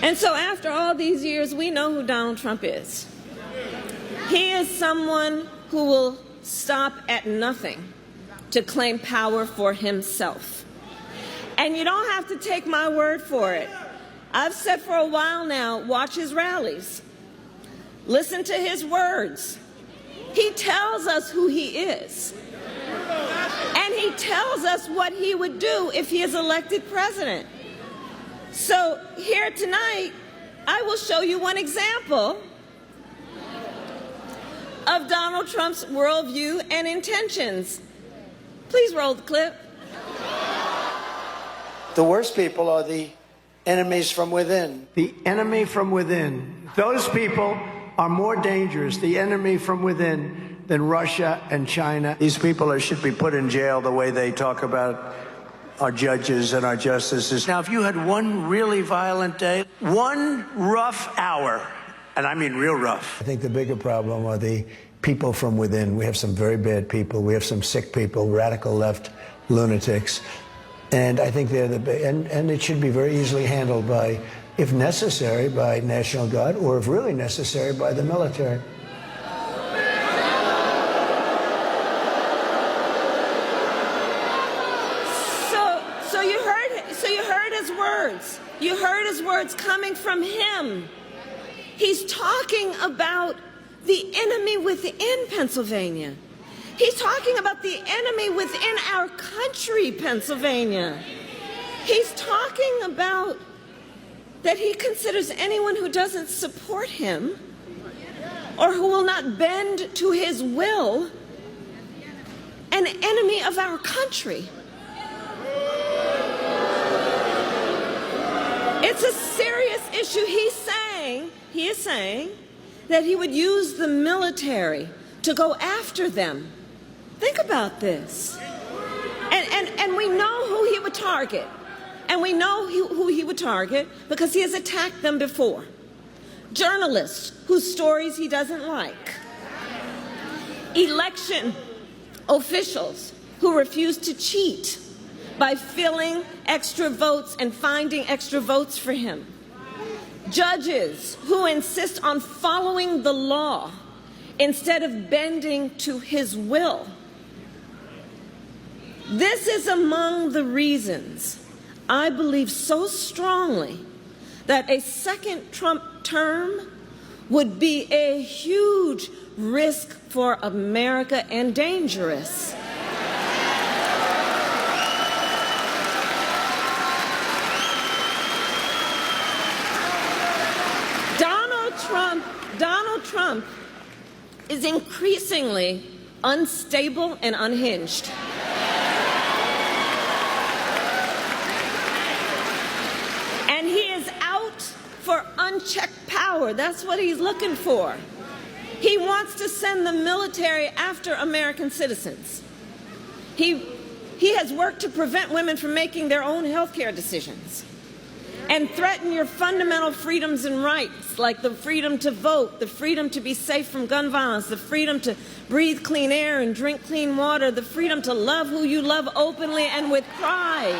And so after all these years, we know who Donald Trump is. He is someone who will stop at nothing to claim power for himself. And you don't have to take my word for it. I've said for a while now, watch his rallies. Listen to his words. He tells us who he is. And he tells us what he would do if he is elected president. So here tonight, I will show you one example of Donald Trump's worldview and intentions. Please roll the clip. The worst people are the enemies from within. The enemy from within. Those people are more dangerous, the enemy from within, than Russia and China. These people should be put in jail the way they talk about our judges and our justices. Now, if you had one really violent day, one rough hour, and I mean real rough. I think the bigger problem are the people from within. We have some very bad people. We have some sick people, radical left lunatics. And I think they're and it should be very easily handled by, if necessary, by National Guard, or if really necessary, by the military. So you heard his words. You heard his words coming from him. He's talking about the enemy within Pennsylvania. He's talking about the enemy within our country, Pennsylvania. He's talking about that he considers anyone who doesn't support him or who will not bend to his will an enemy of our country. It's a serious issue. He is saying that he would use the military to go after them. Think about this. And we know who he would target. And we know who he would target because he has attacked them before. Journalists whose stories he doesn't like. Election officials who refuse to cheat by filling extra votes and finding extra votes for him. Judges who insist on following the law instead of bending to his will. This is among the reasons I believe so strongly that a second Trump term would be a huge risk for America and dangerous. Donald Trump is increasingly unstable and unhinged. And he is out for unchecked power. That's what he's looking for. He wants to send the military after American citizens. He has worked to prevent women from making their own health care decisions and threaten your fundamental freedoms and rights, like the freedom to vote, the freedom to be safe from gun violence, the freedom to breathe clean air and drink clean water, the freedom to love who you love openly and with pride.